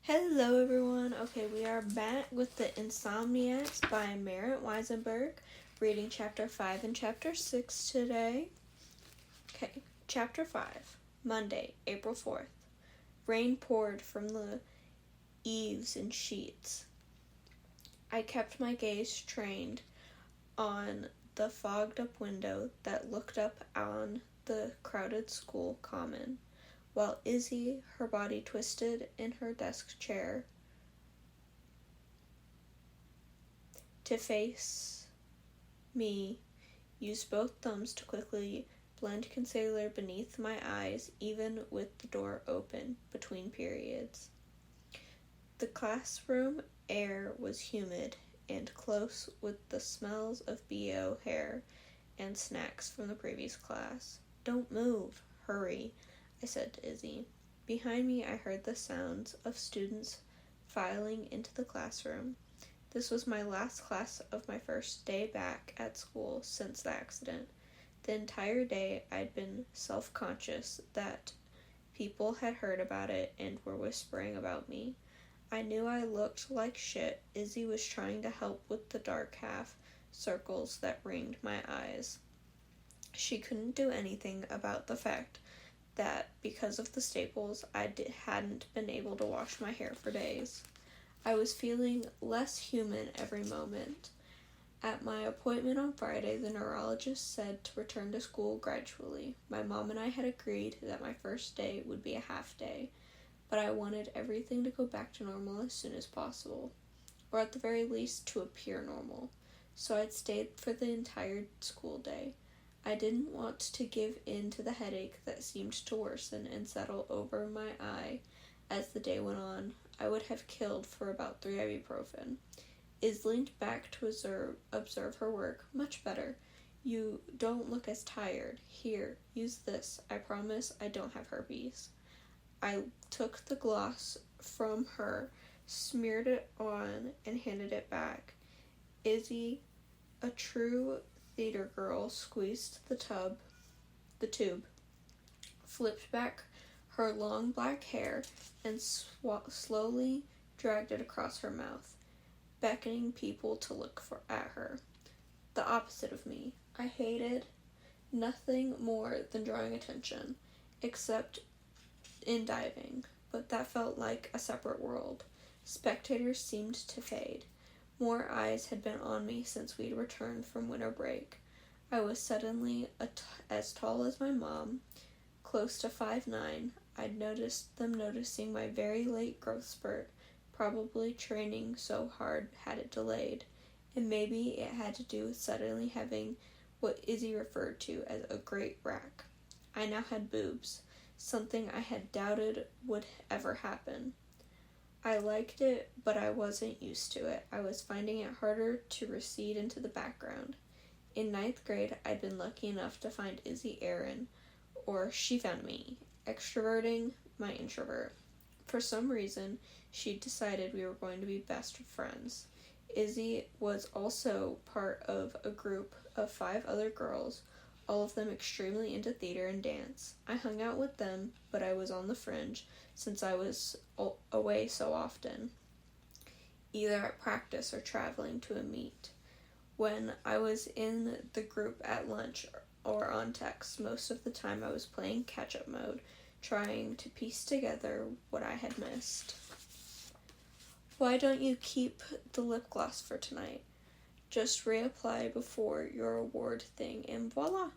Hello everyone. Okay, we are back with the Insomniacs by Marit Weisenberg, reading chapter 5 and chapter 6 today. Okay, chapter 5, Monday, April 4th. Rain poured from the eaves in sheets. I kept my gaze trained on the fogged-up window that looked up on the crowded school common, while Izzy, her body twisted in her desk chair to face me, used both thumbs to quickly blend concealer beneath my eyes, even with the door open between periods. The classroom air was humid and close with the smells of BO hair and snacks from the previous class. "Don't move, hurry," I said to Izzy. Behind me, I heard the sounds of students filing into the classroom. This was my last class of my first day back at school since the accident. The entire day, I'd been self-conscious that people had heard about it and were whispering about me. I knew I looked like shit. Izzy was trying to help with the dark half circles that ringed my eyes. She couldn't do anything about the fact that because of the staples, I hadn't been able to wash my hair for days. I was feeling less human every moment. At my appointment on Friday, the neurologist said to return to school gradually. My mom and I had agreed that my first day would be a half day, but I wanted everything to go back to normal as soon as possible, or at the very least to appear normal, so I'd stayed for the entire school day. I didn't want to give in to the headache that seemed to worsen and settle over my eye as the day went on. I would have killed for about 3 ibuprofen. Iz leaned back to observe her work. "Much better. You don't look as tired. Here, use this. I promise I don't have herpes." I took the gloss from her, smeared it on, and handed it back. Izzy, a true theater girl, squeezed the tube, flipped back her long black hair, and slowly dragged it across her mouth, beckoning people to look at her. The opposite of me. I hated nothing more than drawing attention, except in diving, but that felt like a separate world. Spectators seemed to fade. More eyes had been on me since we'd returned from winter break. I was suddenly as tall as my mom, close to 5'9". I'd noticed them noticing my very late growth spurt. Probably training so hard had it delayed, and maybe it had to do with suddenly having what Izzy referred to as a great rack. I now had boobs, something I had doubted would ever happen. I liked it, but I wasn't used to it. I was finding it harder to recede into the background. In 9th grade, I'd been lucky enough to find Izzy Aaron, or she found me, extroverting my introvert. For some reason, she'd decided we were going to be best friends. Izzy was also part of a group of 5 other girls, all of them extremely into theater and dance. I hung out with them, but I was on the fringe since I was away so often, either at practice or traveling to a meet. When I was in the group at lunch or on text, most of the time I was playing catch-up mode, trying to piece together what I had missed. "Why don't you keep the lip gloss for tonight? Just reapply before your award thing and voila!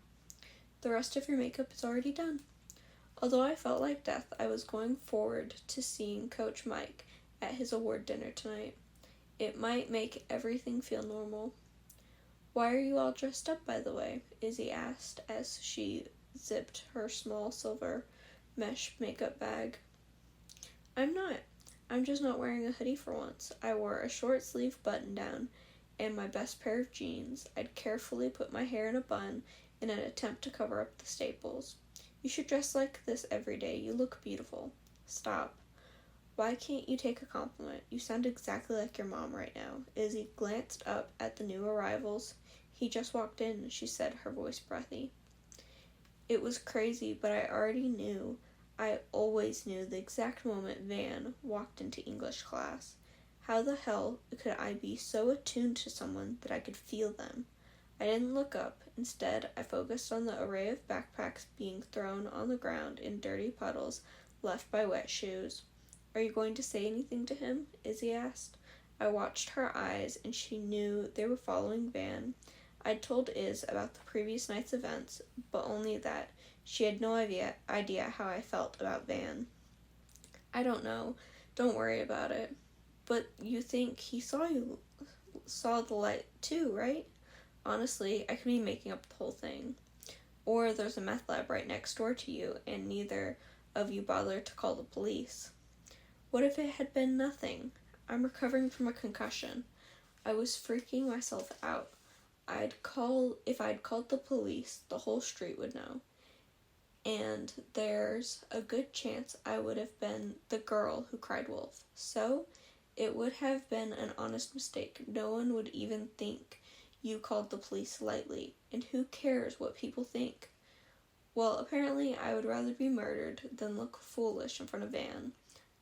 The rest of your makeup is already done." Although I felt like death, I was going forward to seeing Coach Mike at his award dinner tonight. It might make everything feel normal. "Why are you all dressed up, by the way?" Izzy asked as she zipped her small silver mesh makeup bag. "I'm not. I'm just not wearing a hoodie for once. I wore a short sleeve button down and my best pair of jeans. I'd carefully put my hair in a bun in an attempt to cover up the staples. You should dress like this every day. You look beautiful." "Stop. Why can't you take a compliment? You sound exactly like your mom right now." Izzy glanced up at the new arrivals. "He just walked in," she said, her voice breathy. It was crazy, but I already knew I always knew the exact moment Van walked into English class. How the hell could I be so attuned to someone that I could feel them? I didn't look up. Instead, I focused on the array of backpacks being thrown on the ground in dirty puddles left by wet shoes. Are you going to say anything to him? Izzy asked. I watched her eyes, and she knew they were following Van. I'd told Iz about the previous night's events, but only that. She had no idea how I felt about Van. I don't know. Don't worry about it. But you think he saw the light too, right? Honestly, I could be making up the whole thing. Or there's a meth lab right next door to you, and neither of you bothered to call the police. What if it had been nothing? I'm recovering from a concussion. I was freaking myself out. If I'd called the police, the whole street would know. And there's a good chance I would have been the girl who cried wolf. So, it would have been an honest mistake. No one would even think you called the police lightly. And who cares what people think? Well, apparently I would rather be murdered than look foolish in front of Van.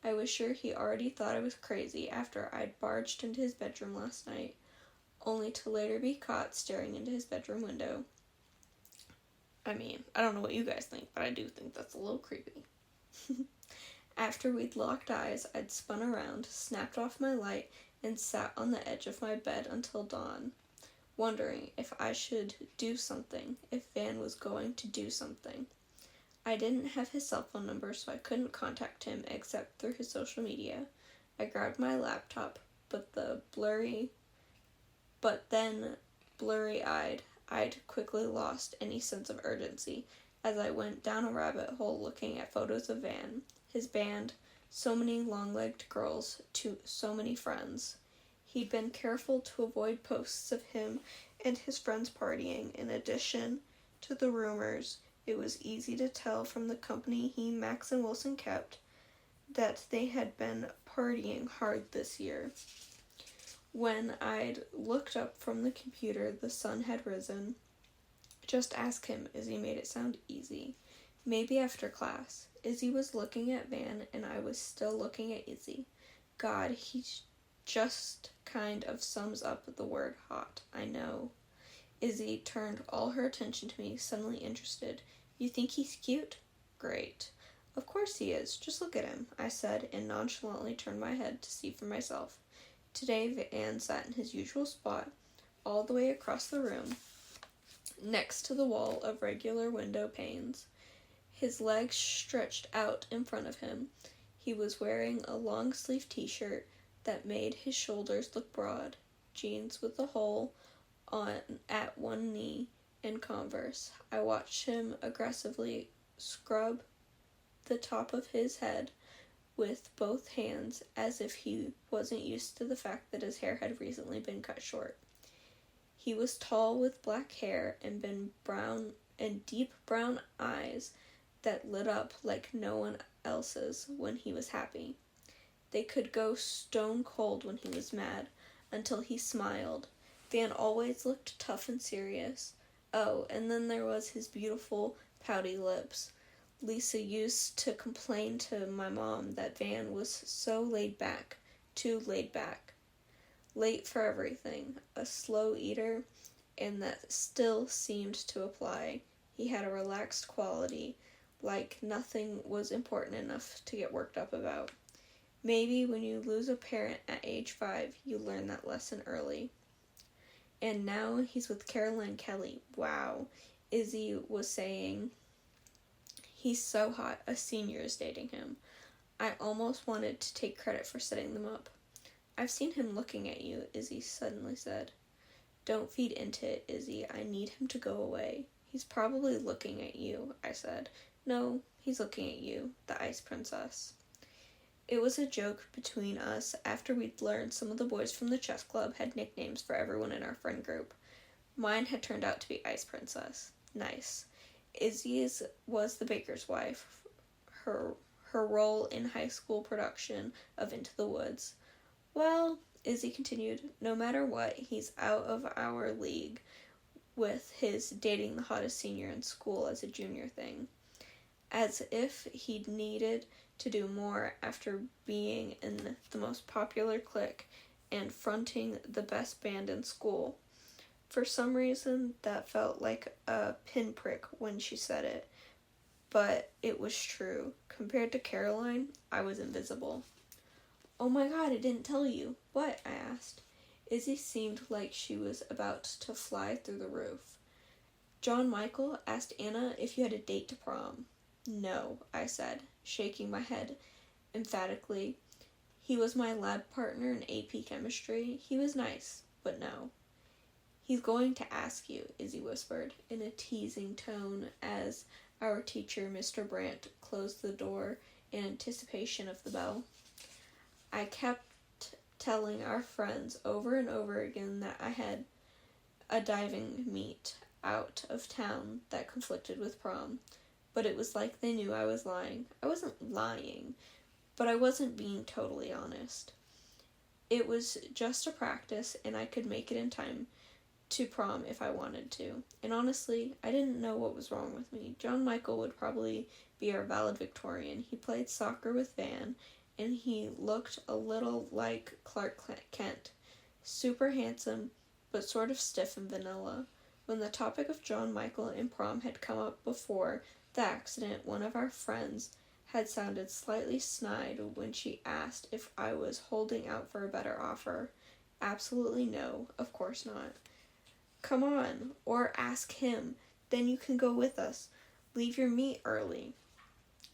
I was sure he already thought I was crazy after I'd barged into his bedroom last night, only to later be caught staring into his bedroom window. I mean, I don't know what you guys think, but I do think that's a little creepy. After we'd locked eyes, I'd spun around, snapped off my light, and sat on the edge of my bed until dawn, wondering if I should do something, if Van was going to do something. I didn't have his cell phone number, so I couldn't contact him except through his social media. I grabbed my laptop, but then blurry-eyed, I'd quickly lost any sense of urgency as I went down a rabbit hole looking at photos of Van, his band, so many long-legged girls, so many friends. He'd been careful to avoid posts of him and his friends partying. In addition to the rumors, it was easy to tell from the company he, Max, and Wilson kept that they had been partying hard this year. When I'd looked up from the computer, the sun had risen. Just ask him, Izzy made it sound easy. Maybe after class. Izzy was looking at Van, and I was still looking at Izzy. God, he just kind of sums up the word hot. I know. Izzy turned all her attention to me, suddenly interested. You think he's cute? Great. Of course he is. Just look at him, I said, and nonchalantly turned my head to see for myself. Today, Van sat in his usual spot, all the way across the room, next to the wall of regular window panes. His legs stretched out in front of him. He was wearing a long-sleeve t-shirt that made his shoulders look broad, jeans with a hole at one knee, and Converse. I watched him aggressively scrub the top of his head with both hands, as if he wasn't used to the fact that his hair had recently been cut short. He was tall with black hair and deep brown eyes that lit up like no one else's when he was happy. They could go stone cold when he was mad, until he smiled. Van always looked tough and serious. Oh, and then there was his beautiful, pouty lips. Lisa used to complain to my mom that Van was so laid back, too laid back. Late for everything, a slow eater, and that still seemed to apply. He had a relaxed quality, like nothing was important enough to get worked up about. Maybe when you lose a parent at age 5, you learn that lesson early. And now he's with Caroline Kelly. Wow, Izzy was saying. He's so hot, a senior is dating him. I almost wanted to take credit for setting them up. I've seen him looking at you, Izzy suddenly said. Don't feed into it, Izzy. I need him to go away. He's probably looking at you, I said. No, he's looking at you, the Ice Princess. It was a joke between us after we'd learned some of the boys from the chess club had nicknames for everyone in our friend group. Mine had turned out to be Ice Princess. Nice. Izzy's was the baker's wife, her role in high school production of Into the Woods. Well, Izzy continued, no matter what, he's out of our league with his dating the hottest senior in school as a junior thing. as if he'd needed to do more after being in the most popular clique and fronting the best band in school. For some reason, that felt like a pinprick when she said it, but it was true. Compared to Caroline, I was invisible. "Oh my god, I didn't tell you." "What?" I asked. Izzy seemed like she was about to fly through the roof. "John Michael asked Anna if you had a date to prom." "No," I said, shaking my head emphatically. "He was my lab partner in AP chemistry. He was nice, but no." "He's going to ask you," Izzy whispered, in a teasing tone as our teacher, Mr. Brandt, closed the door in anticipation of the bell. I kept telling our friends over and over again that I had a diving meet out of town that conflicted with prom, but it was like they knew I was lying. I wasn't lying, but I wasn't being totally honest. It was just a practice, and I could make it in time to prom if I wanted to. And honestly, I didn't know what was wrong with me. John Michael would probably be our valedictorian. He played soccer with Van, and he looked a little like Clark Kent. Super handsome, but sort of stiff and vanilla. When the topic of John Michael and prom had come up before the accident, one of our friends had sounded slightly snide when she asked if I was holding out for a better offer. Absolutely no, of course not. "Come on, or ask him, then you can go with us. Leave your meet early."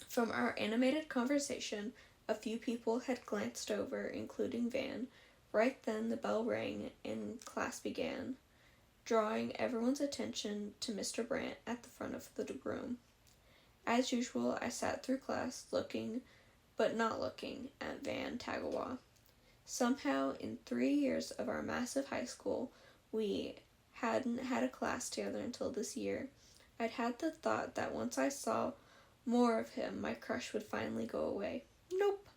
From our animated conversation, a few people had glanced over, including Van. Right then the bell rang and class began, drawing everyone's attention to Mr. Brandt at the front of the room. As usual, I sat through class, looking, but not looking, at Van Tagawa. Somehow, in 3 years of our massive high school, we hadn't had a class together until this year. I'd had the thought that once I saw more of him, my crush would finally go away. Nope.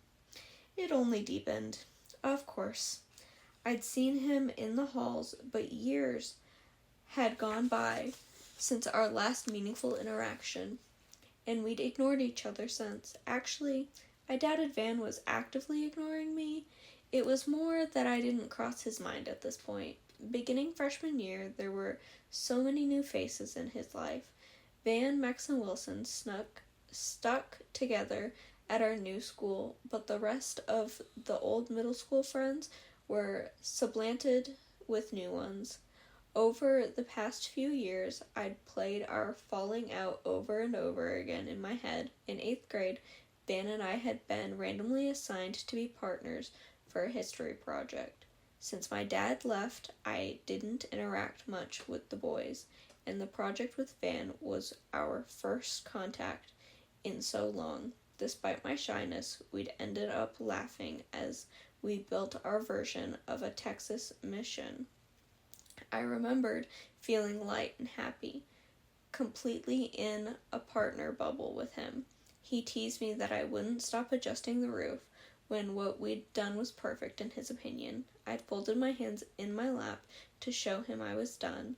It only deepened. Of course. I'd seen him in the halls, but years had gone by since our last meaningful interaction, and we'd ignored each other since. Actually, I doubted Van was actively ignoring me. It was more that I didn't cross his mind at this point. Beginning freshman year, there were so many new faces in his life. Van, Max, and Wilson stuck together at our new school, but the rest of the old middle school friends were supplanted with new ones. Over the past few years, I'd played our falling out over and over again in my head. In 8th grade, Van and I had been randomly assigned to be partners for a history project. Since my dad left, I didn't interact much with the boys, and the project with Van was our first contact in so long. Despite my shyness, we'd ended up laughing as we built our version of a Texas mission. I remembered feeling light and happy, completely in a partner bubble with him. He teased me that I wouldn't stop adjusting the roof when what we'd done was perfect in his opinion. I'd folded my hands in my lap to show him I was done.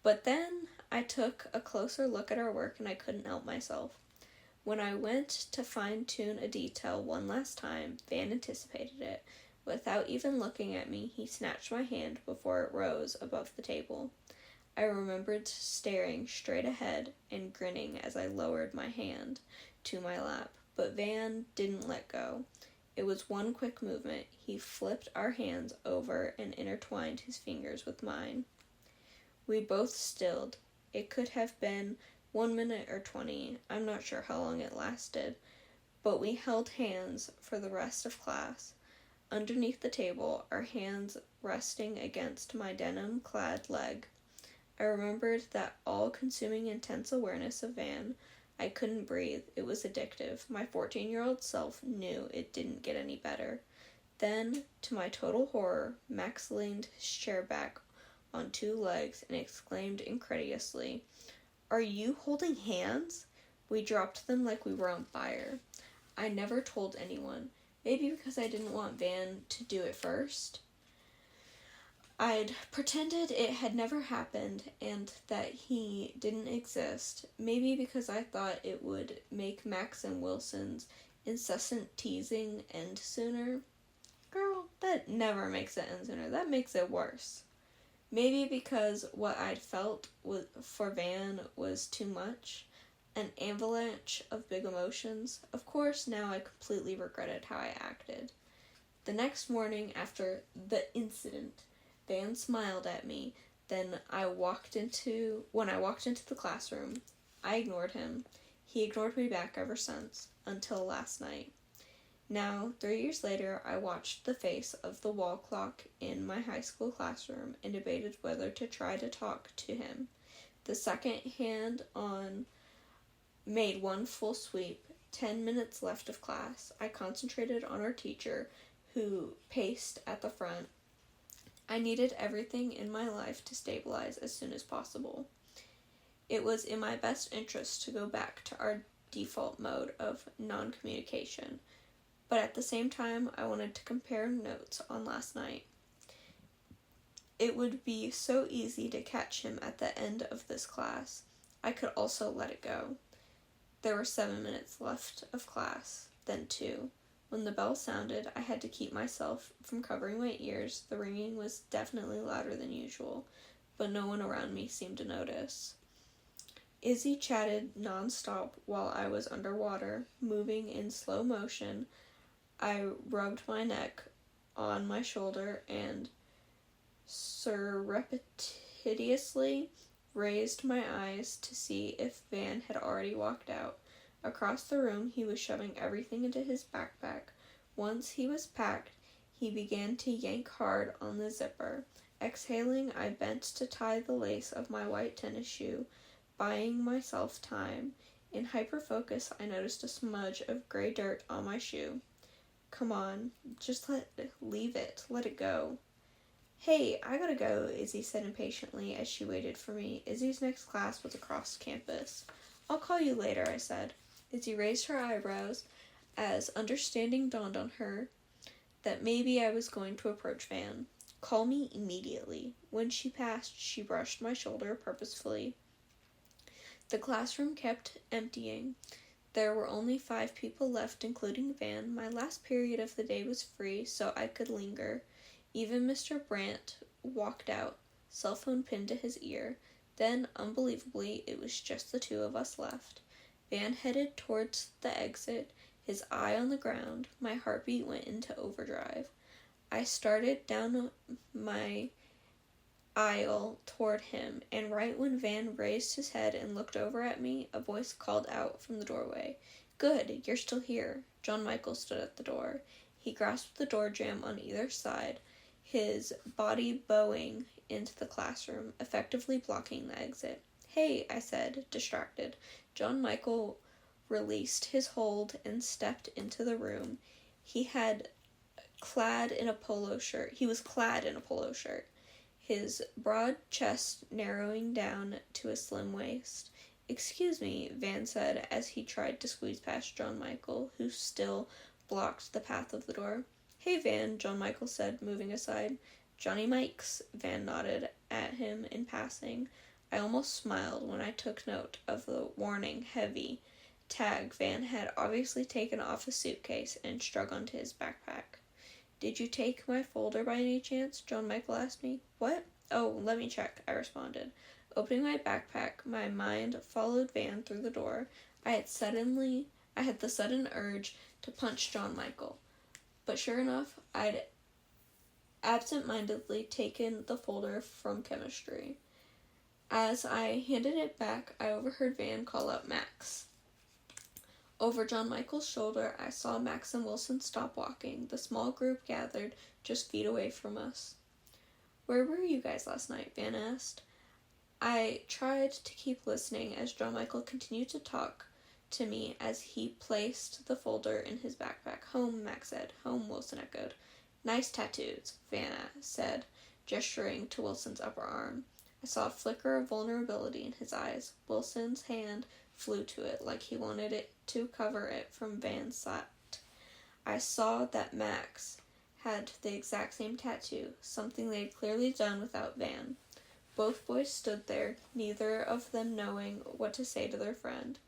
But then I took a closer look at our work and I couldn't help myself. When I went to fine-tune a detail one last time, Van anticipated it. Without even looking at me, he snatched my hand before it rose above the table. I remembered staring straight ahead and grinning as I lowered my hand to my lap, but Van didn't let go. It was one quick movement. He flipped our hands over and intertwined his fingers with mine. We both stilled. It could have been 1 minute or 20, I'm not sure how long it lasted, but we held hands for the rest of class. Underneath the table, our hands resting against my denim-clad leg. I remembered that all-consuming intense awareness of Van. I couldn't breathe. It was addictive. My 14-year-old self knew it didn't get any better. Then, to my total horror, Max leaned his chair back on 2 legs and exclaimed incredulously, "Are you holding hands?" We dropped them like we were on fire. I never told anyone. Maybe because I didn't want Van to do it first. I'd pretended it had never happened and that he didn't exist, maybe because I thought it would make Max and Wilson's incessant teasing end sooner. Girl, that never makes it end sooner. That makes it worse. Maybe because what I'd felt for Van was too much, an avalanche of big emotions. Of course, now I completely regretted how I acted. The next morning after the incident, Van smiled at me. When I walked into the classroom, I ignored him. He ignored me back ever since, until last night. Now, 3 years later, I watched the face of the wall clock in my high school classroom and debated whether to try to talk to him. The second hand on made one full sweep. 10 minutes left of class. I concentrated on our teacher, who paced at the front. I needed everything in my life to stabilize as soon as possible. It was in my best interest to go back to our default mode of non-communication, but at the same time, I wanted to compare notes on last night. It would be so easy to catch him at the end of this class. I could also let it go. There were 7 minutes left of class, then 2. When the bell sounded, I had to keep myself from covering my ears. The ringing was definitely louder than usual, but no one around me seemed to notice. Izzy chatted nonstop while I was underwater, moving in slow motion. I rubbed my neck on my shoulder and surreptitiously raised my eyes to see if Van had already walked out. Across the room, he was shoving everything into his backpack. Once he was packed, he began to yank hard on the zipper. Exhaling, I bent to tie the lace of my white tennis shoe, buying myself time. In hyperfocus, I noticed a smudge of gray dirt on my shoe. Come on, just leave it. Let it go. Hey, I gotta go, Izzy said impatiently as she waited for me. Izzy's next class was across campus. I'll call you later, I said. Izzy raised her eyebrows as understanding dawned on her that maybe I was going to approach Van. Call me immediately. When she passed, she brushed my shoulder purposefully. The classroom kept emptying. There were only 5 people left, including Van. My last period of the day was free, so I could linger. Even Mr. Brandt walked out, cell phone pinned to his ear. Then, unbelievably, it was just the 2 of us left. Van headed towards the exit, his eye on the ground. My heartbeat went into overdrive. I started down my aisle toward him, and right when Van raised his head and looked over at me, a voice called out from the doorway. Good, you're still here. John Michael stood at the door. He grasped the door jamb on either side, his body bowing into the classroom, effectively blocking the exit. Hey, I said, distracted. John Michael released his hold and stepped into the room. He was clad in a polo shirt. His broad chest narrowing down to a slim waist. Excuse me, Van said as he tried to squeeze past John Michael, who still blocked the path of the door. Hey, Van, John Michael said, moving aside. Johnny Mikes, Van nodded at him in passing. I almost smiled when I took note of the warning heavy tag Van had obviously taken off a suitcase and struck onto his backpack. Did you take my folder by any chance? John Michael asked me. What? Oh, let me check, I responded. Opening my backpack, my mind followed Van through the door. I had the sudden urge to punch John Michael. But sure enough, I'd absent-mindedly taken the folder from chemistry. As I handed it back, I overheard Van call out Max. Over John Michael's shoulder, I saw Max and Wilson stop walking. The small group gathered just feet away from us. Where were you guys last night? Van asked. I tried to keep listening as John Michael continued to talk to me as he placed the folder in his backpack. Home, Max said. Home, Wilson echoed. Nice tattoos, Van said, gesturing to Wilson's upper arm. I saw a flicker of vulnerability in his eyes. Wilson's hand flew to it like he wanted it to cover it from Van's sight. I saw that Max had the exact same tattoo, something they had clearly done without Van. Both boys stood there, neither of them knowing what to say to their friend.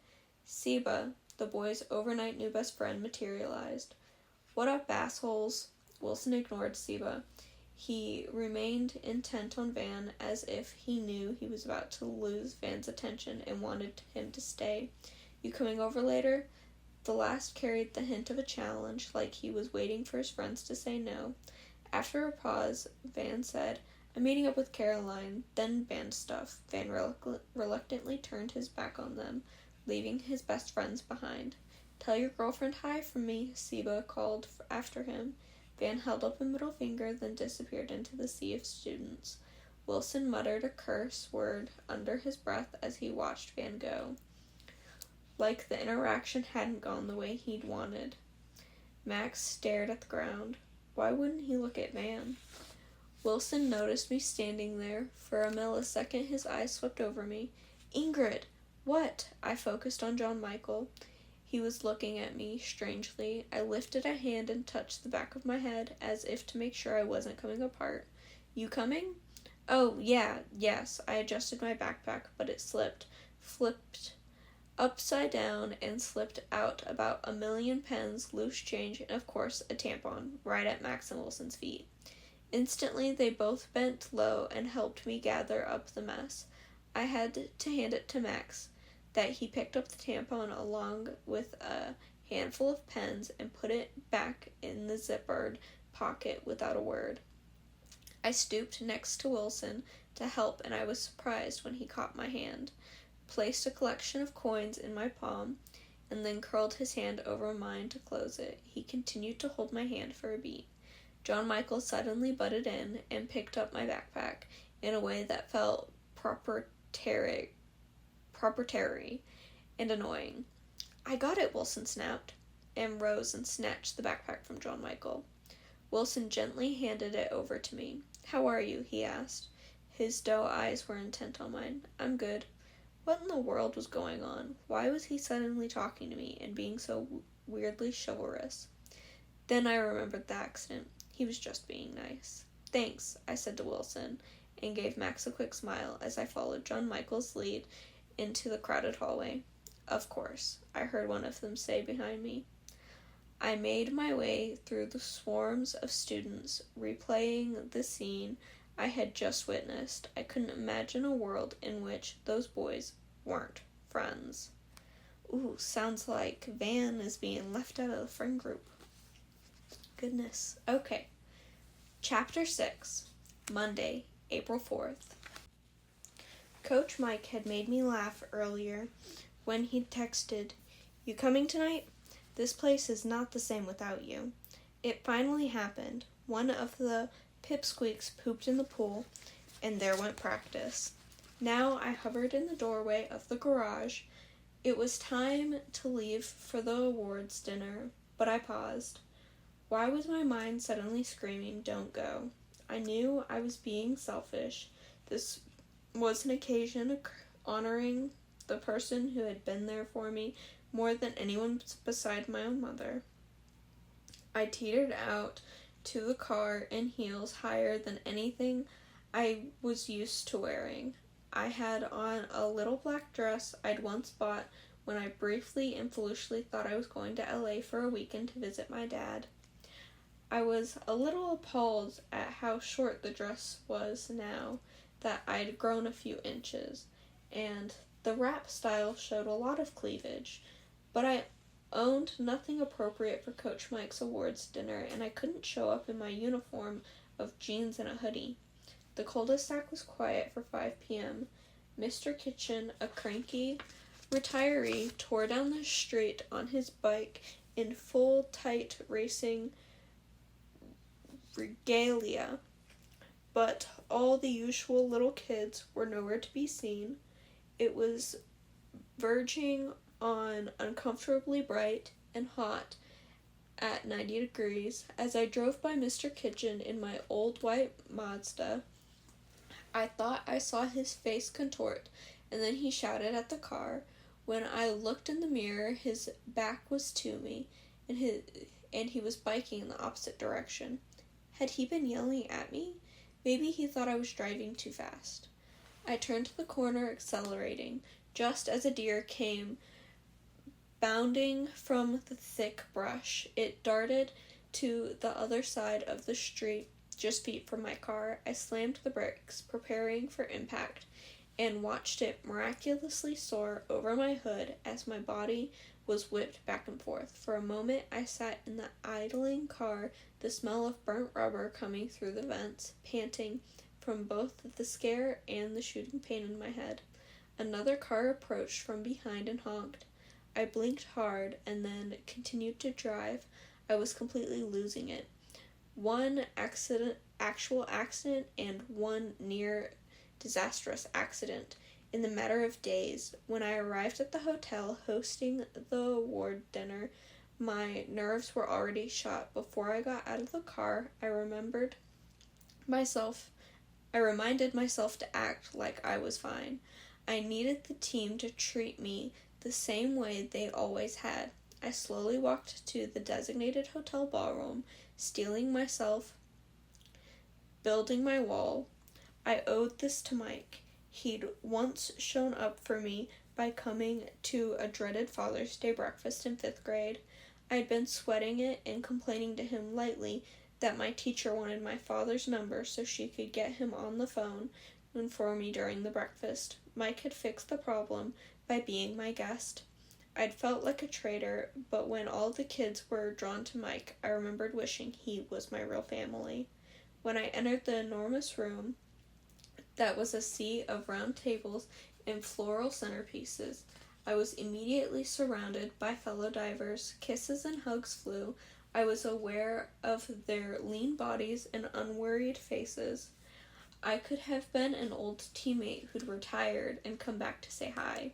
Seba, the boys' overnight new best friend, materialized. "What up, assholes?" Wilson ignored Seba. He remained intent on Van, as if he knew he was about to lose Van's attention and wanted him to stay. "You coming over later?" The last carried the hint of a challenge, like he was waiting for his friends to say no. After a pause, Van said, "I'm meeting up with Caroline, then band stuff." Van reluctantly turned his back on them, leaving his best friends behind. "Tell your girlfriend hi from me," Seba called after him. Van held up a middle finger, then disappeared into the sea of students. Wilson muttered a curse word under his breath as he watched Van go. Like the interaction hadn't gone the way he'd wanted. Max stared at the ground. Why wouldn't he look at Van? Wilson noticed me standing there. For a millisecond, his eyes swept over me. "Ingrid!" "What?" I focused on John Michael. He was looking at me strangely. I lifted a hand and touched the back of my head, as if to make sure I wasn't coming apart. "You coming?" "Oh, yes." I adjusted my backpack, but it flipped upside down, and slipped out about 1,000,000 pens, loose change, and of course a tampon, right at Max and Wilson's feet. Instantly, they both bent low and helped me gather up the mess. I had to hand it to Max, that he picked up the tampon along with a handful of pens and put it back in the zippered pocket without a word. I stooped next to Wilson to help, and I was surprised when he caught my hand, placed a collection of coins in my palm, and then curled his hand over mine to close it. He continued to hold my hand for a beat. John Michael suddenly butted in and picked up my backpack in a way that felt proprietary and annoying. "I got it," Wilson snapped, and rose and snatched the backpack from John Michael. Wilson gently handed it over to me. "How are you?" he asked. His doe eyes were intent on mine. "I'm good." What in the world was going on? Why was he suddenly talking to me and being so weirdly chivalrous? Then I remembered the accident. He was just being nice. "Thanks," I said to Wilson, and gave Max a quick smile as I followed John Michael's lead into the crowded hallway. "Of course," I heard one of them say behind me. I made my way through the swarms of students, replaying the scene I had just witnessed. I couldn't imagine a world in which those boys weren't friends. Ooh, sounds like Van is being left out of the friend group. Goodness. Okay. Chapter 6. Monday, April 4th. Coach Mike had made me laugh earlier when he'd texted, "You coming tonight? This place is not the same without you." It finally happened. One of the pipsqueaks pooped in the pool, and there went practice. Now I hovered in the doorway of the garage. It was time to leave for the awards dinner, but I paused. Why was my mind suddenly screaming, "Don't go"? I knew I was being selfish. This was an occasion honoring the person who had been there for me more than anyone beside my own mother. I teetered out to the car in heels higher than anything I was used to wearing. I had on a little black dress I'd once bought when I briefly and foolishly thought I was going to LA for a weekend to visit my dad. I was a little appalled at how short the dress was now that I'd grown a few inches, and the wrap style showed a lot of cleavage, but I owned nothing appropriate for Coach Mike's awards dinner, and I couldn't show up in my uniform of jeans and a hoodie. The cul-de-sac was quiet for 5 p.m. Mr. Kitchen, a cranky retiree, tore down the street on his bike in full tight racing regalia, but all the usual little kids were nowhere to be seen. It was verging on uncomfortably bright and hot at 90 degrees. As I drove by Mr. Kitchen in my old white Mazda, I thought I saw his face contort, and then he shouted at the car. When I looked in the mirror, his back was to me, and he was biking in the opposite direction. Had he been yelling at me? Maybe he thought I was driving too fast. I turned the corner, accelerating, just as a deer came bounding from the thick brush. It darted to the other side of the street, just feet from my car. I slammed the brakes, preparing for impact, and watched it miraculously soar over my hood as my body was whipped back and forth. For a moment, I sat in the idling car, the smell of burnt rubber coming through the vents, panting from both the scare and the shooting pain in my head. Another car approached from behind and honked. I blinked hard and then continued to drive. I was completely losing it. One actual accident and one near disastrous accident in the matter of days. When I arrived at the hotel hosting the award dinner, my nerves were already shot. Before I got out of the car, I reminded myself to act like I was fine. I needed the team to treat me the same way they always had. I slowly walked to the designated hotel ballroom, steeling myself, building my wall. I owed this to Mike. He'd once shown up for me by coming to a dreaded Father's Day breakfast in 5th grade. I'd been sweating it and complaining to him lightly that my teacher wanted my father's number so she could get him on the phone for me during the breakfast. Mike had fixed the problem by being my guest. I'd felt like a traitor, but when all the kids were drawn to Mike, I remembered wishing he was my real family. When I entered the enormous room that was a sea of round tables and floral centerpieces, I was immediately surrounded by fellow divers. Kisses and hugs flew. I was aware of their lean bodies and unworried faces. I could have been an old teammate who'd retired and come back to say hi.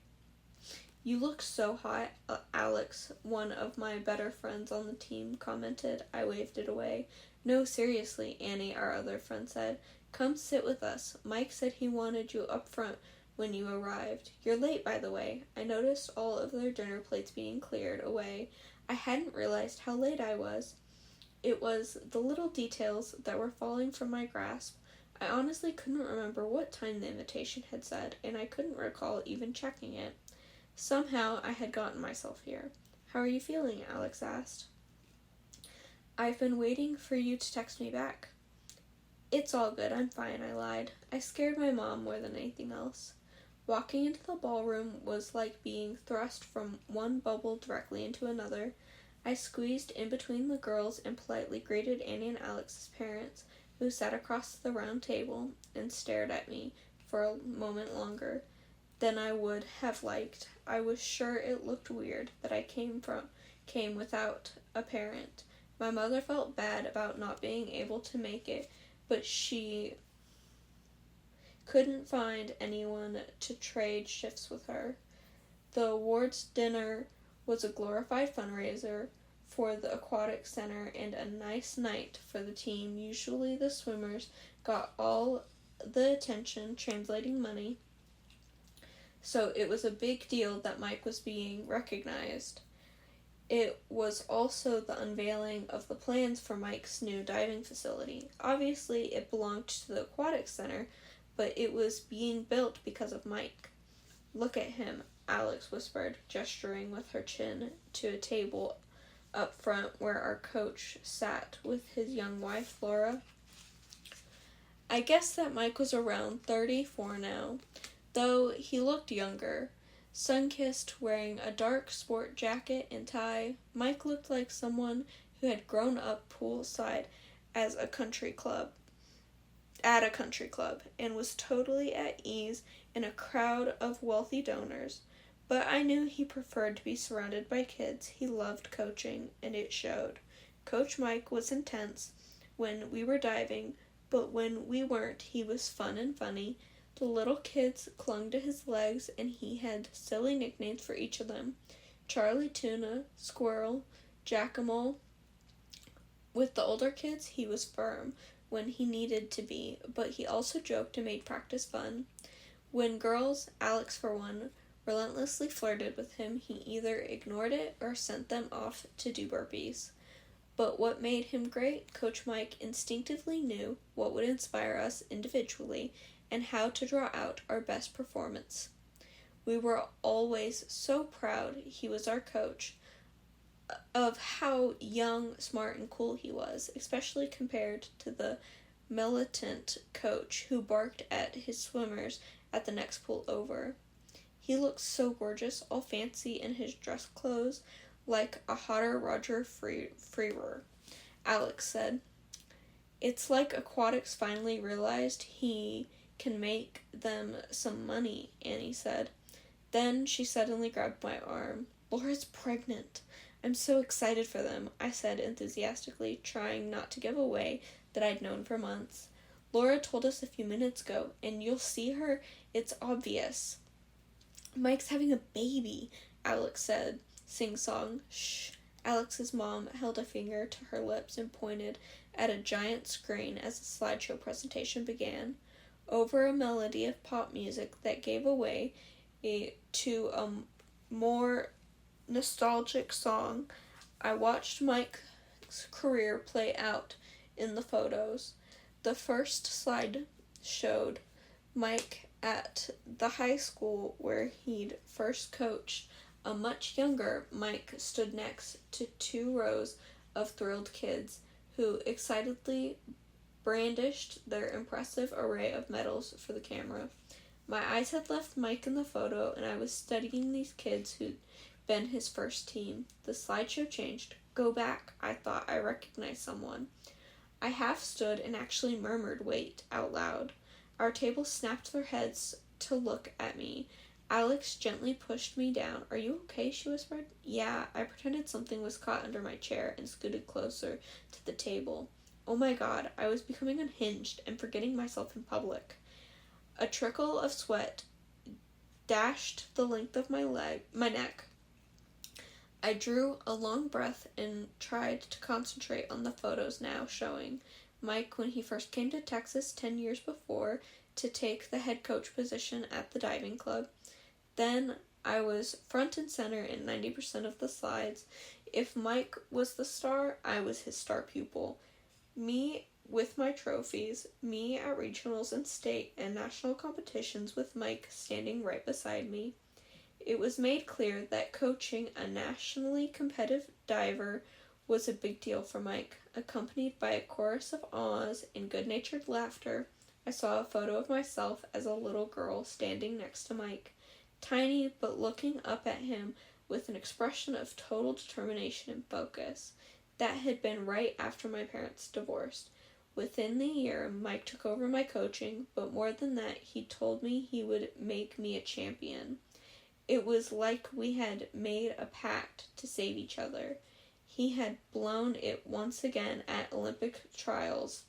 "You look so hot, Alex," one of my better friends on the team commented. I waved it away. "No, seriously," Annie, our other friend, said. "Come sit with us. Mike said he wanted you up front when you arrived. You're late, by the way." I noticed all of their dinner plates being cleared away. I hadn't realized how late I was. It was the little details that were falling from my grasp. I honestly couldn't remember what time the invitation had said, and I couldn't recall even checking it. Somehow I had gotten myself here. "How are you feeling?" Alex asked. "I've been waiting for you to text me back." "It's all good, I'm fine," I lied. I scared my mom more than anything else. Walking into the ballroom was like being thrust from one bubble directly into another. I squeezed in between the girls and politely greeted Annie and Alex's parents, who sat across the round table and stared at me for a moment longer than I would have liked. I was sure it looked weird that I came without a parent. My mother felt bad about not being able to make it, but she couldn't find anyone to trade shifts with her. The awards dinner was a glorified fundraiser for the aquatic center and a nice night for the team. Usually the swimmers got all the attention translating money, so it was a big deal that Mike was being recognized. It was also the unveiling of the plans for Mike's new diving facility. Obviously, it belonged to the aquatic center, but it was being built because of Mike. "Look at him," Alex whispered, gesturing with her chin to a table up front where our coach sat with his young wife, Laura. I guessed that Mike was around 34 now, though he looked younger. Sun-kissed, wearing a dark sport jacket and tie, Mike looked like someone who had grown up poolside at a country club, and was totally at ease in a crowd of wealthy donors. But I knew he preferred to be surrounded by kids. He loved coaching, and it showed. Coach Mike was intense when we were diving, but when we weren't, he was fun and funny. The little kids clung to his legs, and he had silly nicknames for each of them. Charlie Tuna, Squirrel, Jackamal. With the older kids, he was firm when he needed to be, but he also joked and made practice fun. When girls, Alex for one, relentlessly flirted with him, he either ignored it or sent them off to do burpees. But what made him great? Coach Mike instinctively knew what would inspire us individually and how to draw out our best performance. We were always so proud he was our coach, of how young, smart, and cool he was, especially compared to the militant coach who barked at his swimmers at the next pool over. He looked so gorgeous, all fancy in his dress clothes, like a hotter Roger Freerer. Alex said, "It's like aquatics finally realized he can make them some money," Annie said. Then she suddenly grabbed my arm. "Laura's pregnant. I'm so excited for them," I said enthusiastically, trying not to give away that I'd known for months. "Laura told us a few minutes ago, and you'll see her. It's obvious." "Mike's having a baby," Alex said, sing-song. "Shh." Alex's mom held a finger to her lips and pointed at a giant screen as the slideshow presentation began. Over a melody of pop music that gave away to a more nostalgic song, I watched Mike's career play out in the photos. The first slide showed Mike at the high school where he'd first coached. A much younger Mike stood next to 2 rows of thrilled kids who excitedly brandished their impressive array of medals for the camera. My eyes had left Mike in the photo, and I was studying these kids who'd been his first team. The slideshow changed. "Go back," I thought I recognized someone. I half stood and actually murmured, "Wait," out loud. Our table snapped their heads to look at me. Alex gently pushed me down. "Are you okay?" she whispered. "Yeah." I pretended something was caught under my chair and scooted closer to the table. Oh my God, I was becoming unhinged and forgetting myself in public. A trickle of sweat dashed the length of my neck. I drew a long breath and tried to concentrate on the photos now showing Mike when he first came to Texas 10 years before to take the head coach position at the diving club. Then I was front and center in 90% of the slides. If Mike was the star, I was his star pupil. Me with my trophies, me at regionals and state and national competitions with Mike standing right beside me. It was made clear that coaching a nationally competitive diver was a big deal for Mike. Accompanied by a chorus of ahs and good-natured laughter, I saw a photo of myself as a little girl standing next to Mike, tiny but looking up at him with an expression of total determination and focus. That had been right after my parents divorced. Within the year, Mike took over my coaching, but more than that, he told me he would make me a champion. It was like we had made a pact to save each other. He had blown it once again at Olympic trials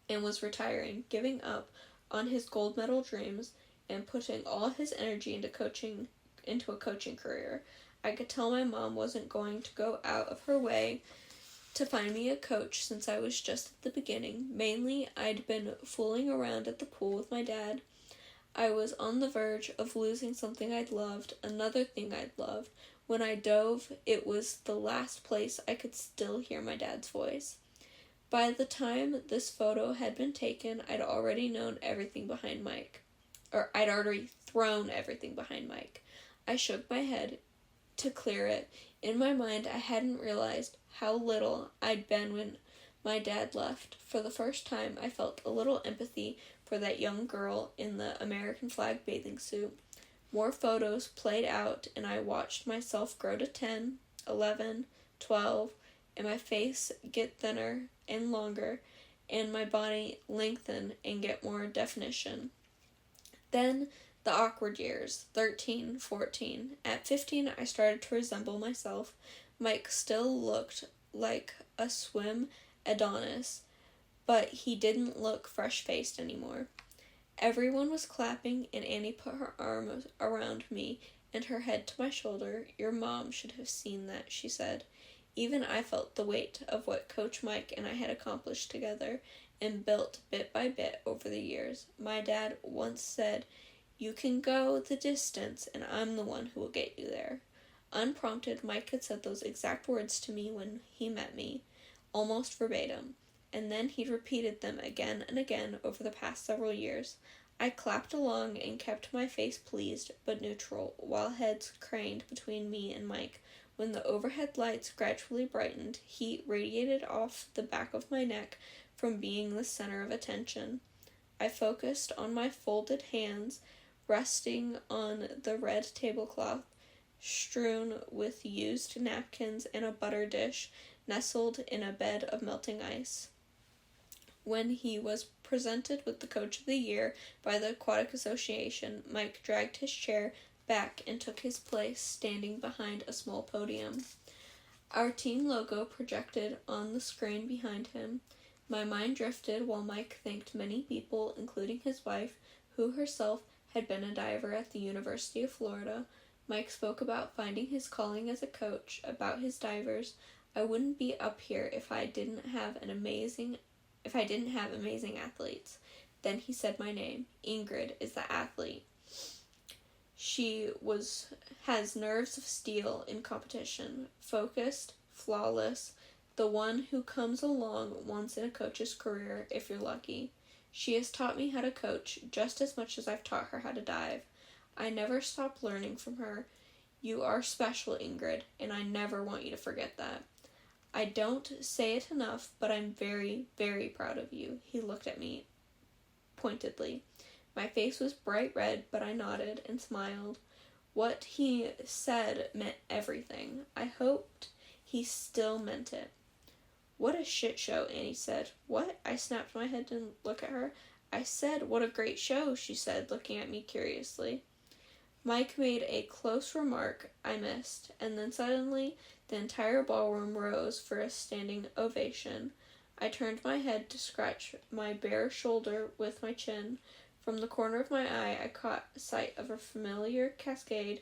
and was retiring, giving up on his gold medal dreams and putting all his energy into a coaching career. I could tell my mom wasn't going to go out of her way to find me a coach since I was just at the beginning. Mainly, I'd been fooling around at the pool with my dad. I was on the verge of losing something I'd loved, another thing I'd loved. When I dove, it was the last place I could still hear my dad's voice. By the time this photo had been taken, I'd already known everything behind Mike. I'd already thrown everything behind Mike. I shook my head to clear it. In my mind, I hadn't realized how little I'd been when my dad left. For the first time, I felt a little empathy for that young girl in the American flag bathing suit. More photos played out, and I watched myself grow to 10, 11, 12, and my face get thinner and longer, and my body lengthen and get more definition. Then the awkward years, 13, 14. At 15, I started to resemble myself. Mike still looked like a swim Adonis, but he didn't look fresh-faced anymore. Everyone was clapping, and Annie put her arm around me and her head to my shoulder. "Your mom should have seen that," she said. Even I felt the weight of what Coach Mike and I had accomplished together and built bit by bit over the years. My dad once said, "You can go the distance, and I'm the one who will get you there." Unprompted, Mike had said those exact words to me when he met me. almost verbatim, and then he repeated them again and again over the past several years. I clapped along and kept my face pleased but neutral, while heads craned between me and Mike. When the overhead lights gradually brightened, heat radiated off the back of my neck from being the center of attention. I focused on my folded hands resting on the red tablecloth, strewn with used napkins and a butter dish nestled in a bed of melting ice. When he was presented with the Coach of the Year by the Aquatic Association, Mike dragged his chair back and took his place standing behind a small podium. Our team logo projected on the screen behind him. My mind drifted while Mike thanked many people, including his wife, who herself had been a diver at the University of Florida. Mike spoke about finding his calling as a coach, about his divers. I wouldn't be up here if I didn't have amazing athletes. Then he said my name. Ingrid is the athlete. She has nerves of steel in competition, focused, flawless, the one who comes along once in a coach's career if you're lucky. She has taught me how to coach just as much as I've taught her how to dive. I never stop learning from her. You are special, Ingrid, and I never want you to forget that. I don't say it enough, but I'm very, very proud of you. He looked at me pointedly. My face was bright red, but I nodded and smiled. What he said meant everything. I hoped he still meant it. What a shit show, Annie said. What? I snapped my head and looked at her. I said, what a great show, she said, looking at me curiously. Mike made a close remark I missed, and then suddenly the entire ballroom rose for a standing ovation. I turned my head to scratch my bare shoulder with my chin. From the corner of my eye, I caught sight of a familiar cascade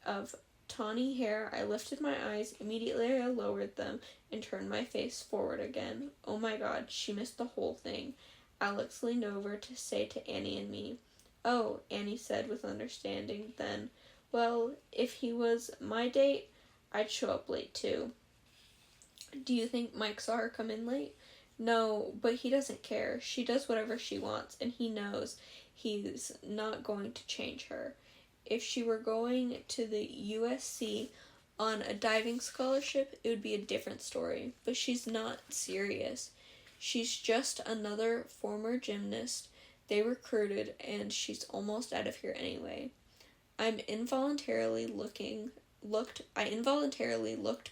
of tawny hair. I lifted my eyes. Immediately I lowered them and turned my face forward again. Oh my God, she missed the whole thing. Alex leaned over to say to Annie and me. Oh, Annie said with understanding then. Well, if he was my date, I'd show up late too. Do you think Mike saw her come in late? No, but he doesn't care. She does whatever she wants, and he knows he's not going to change her. If she were going to the USC on a diving scholarship, it would be a different story. But she's not serious. She's just another former gymnast they recruited, and she's almost out of here anyway. I involuntarily looked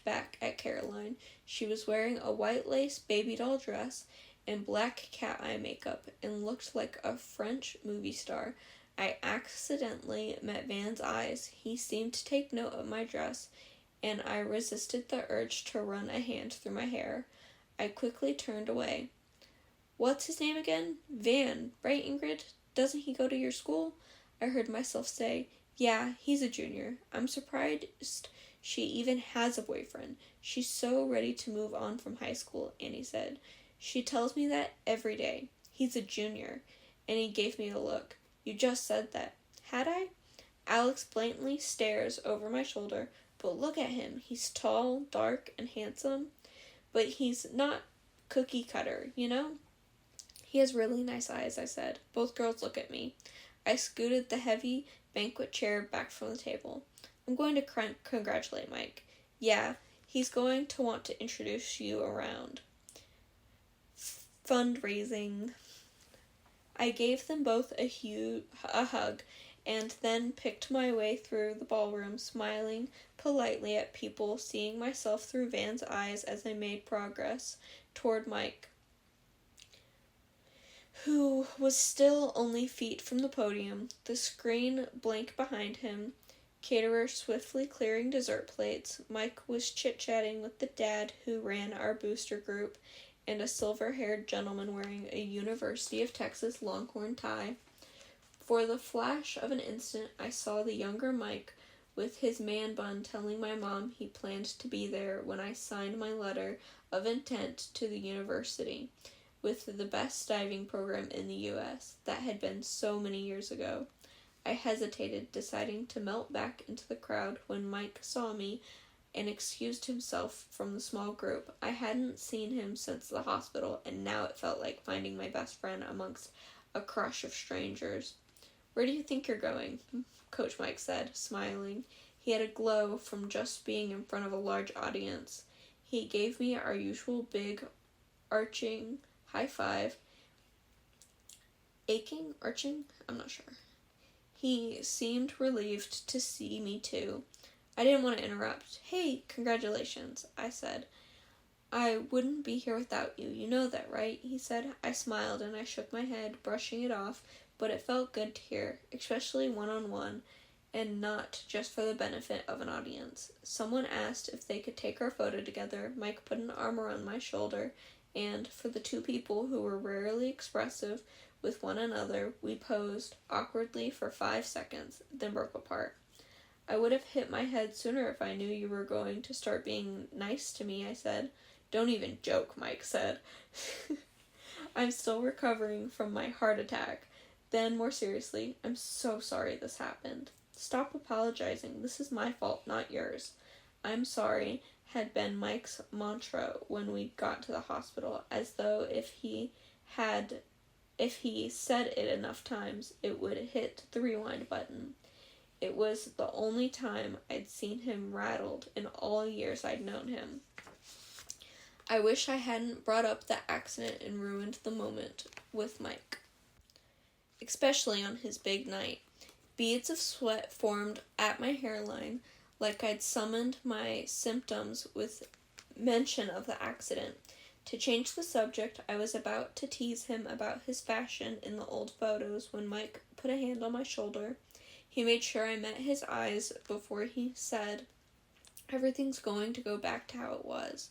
back at Caroline. She was wearing a white lace baby doll dress and black cat eye makeup and looked like a French movie star. I accidentally met Van's eyes. He seemed to take note of my dress, and I resisted the urge to run a hand through my hair. I quickly turned away. What's his name again? Van, right, Ingrid? Doesn't he go to your school? I heard myself say. Yeah, he's a junior. I'm surprised she even has a boyfriend. She's so ready to move on from high school, Annie said. She tells me that every day. He's a junior. And he gave me a look. You just said that. Had I? Alex blatantly stares over my shoulder. But look at him. He's tall, dark, and handsome. But he's not cookie cutter, you know? He has really nice eyes, I said. Both girls look at me. I scooted the heavy banquet chair back from the table. I'm going to congratulate Mike. Yeah, he's going to want to introduce you around. Fundraising. I gave them both a hug, and then picked my way through the ballroom, smiling politely at people, seeing myself through Van's eyes as I made progress toward Mike, who was still only feet from the podium, the screen blank behind him, caterer swiftly clearing dessert plates. Mike was chit-chatting with the dad who ran our booster group, and a silver-haired gentleman wearing a University of Texas Longhorn tie. For the flash of an instant, I saw the younger Mike with his man bun telling my mom he planned to be there when I signed my letter of intent to the university, with the best diving program in the U.S. That had been so many years ago. I hesitated, deciding to melt back into the crowd when Mike saw me and excused himself from the small group. I hadn't seen him since the hospital, and now it felt like finding my best friend amongst a crush of strangers. "Where do you think you're going?" Coach Mike said, smiling. He had a glow from just being in front of a large audience. He gave me our usual big, arching high five. Arching? I'm not sure. He seemed relieved to see me too. I didn't want to interrupt. "Hey, congratulations," I said. "I wouldn't be here without you. You know that, right?" he said. I smiled and I shook my head, brushing it off, but it felt good to hear, especially one-on-one, and not just for the benefit of an audience. Someone asked if they could take our photo together. Mike put an arm around my shoulder, and for the two people who were rarely expressive with one another, we posed awkwardly for 5 seconds, then broke apart. "I would have hit my head sooner if I knew you were going to start being nice to me," I said. "Don't even joke," Mike said. "I'm still recovering from my heart attack." Then, more seriously, "I'm so sorry this happened." "Stop apologizing. This is my fault, not yours." "I'm sorry" had been Mike's mantra when we got to the hospital, as though if he said it enough times, it would hit the rewind button. It was the only time I'd seen him rattled in all years I'd known him. I wish I hadn't brought up the accident and ruined the moment with Mike, especially on his big night. Beads of sweat formed at my hairline, like I'd summoned my symptoms with mention of the accident. To change the subject, I was about to tease him about his fashion in the old photos when Mike put a hand on my shoulder. He made sure I met his eyes before he said, "Everything's going to go back to how it was."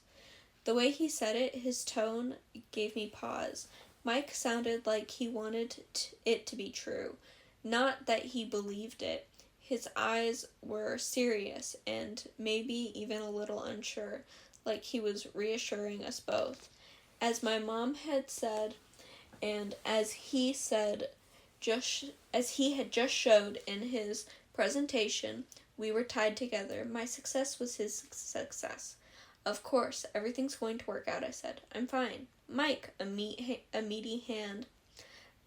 The way he said it, his tone, gave me pause. Mike sounded like he wanted it to be true, not that he believed it. His eyes were serious and maybe even a little unsure, like he was reassuring us both. As my mom had said, and as he had just showed in his presentation, we were tied together. My success was his success. "Of course, everything's going to work out," I said. "I'm fine." "Mike," a meaty hand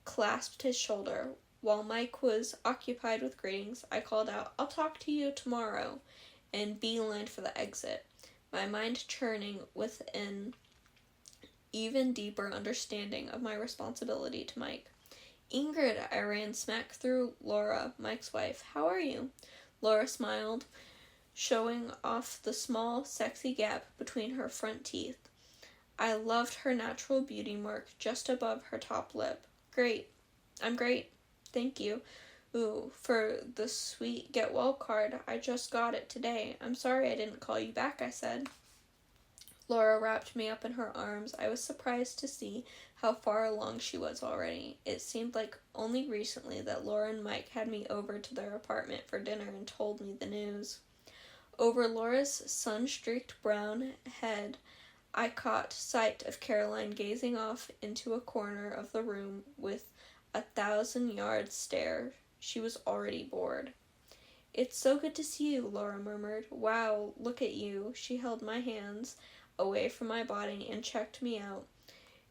clasped his shoulder. While Mike was occupied with greetings, I called out, "I'll talk to you tomorrow," and beelined for the exit, my mind churning with an even deeper understanding of my responsibility to Mike. "Ingrid," I ran smack through Laura, Mike's wife. "How are you?" Laura smiled, showing off the small, sexy gap between her front teeth. I loved her natural beauty mark just above her top lip. "Great. I'm great. Thank you. Ooh, for the sweet get well card. I just got it today. I'm sorry I didn't call you back," I said. Laura wrapped me up in her arms. I was surprised to see how far along she was already. It seemed like only recently that Laura and Mike had me over to their apartment for dinner and told me the news. Over Laura's sun-streaked brown head, I caught sight of Caroline gazing off into a corner of the room with a 1,000-yard stare. She was already bored. "It's so good to see you," Laura murmured. "Wow, look at you." She held my hands away from my body and checked me out.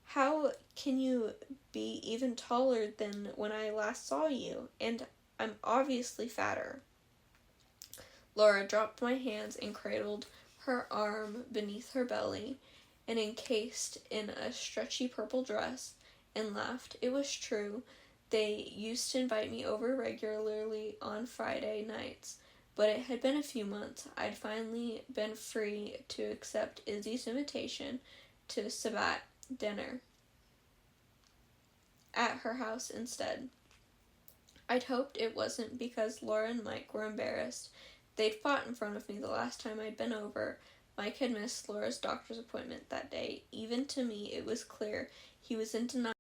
"How can you be even taller than when I last saw you? And I'm obviously fatter." Laura dropped my hands and cradled her arm beneath her belly and encased in a stretchy purple dress, and laughed. It was true. They used to invite me over regularly on Friday nights, but it had been a few months. I'd finally been free to accept Izzy's invitation to Sabbat dinner at her house instead. I'd hoped it wasn't because Laura and Mike were embarrassed. They'd fought in front of me the last time I'd been over. Mike had missed Laura's doctor's appointment that day. Even to me, it was clear he was in denial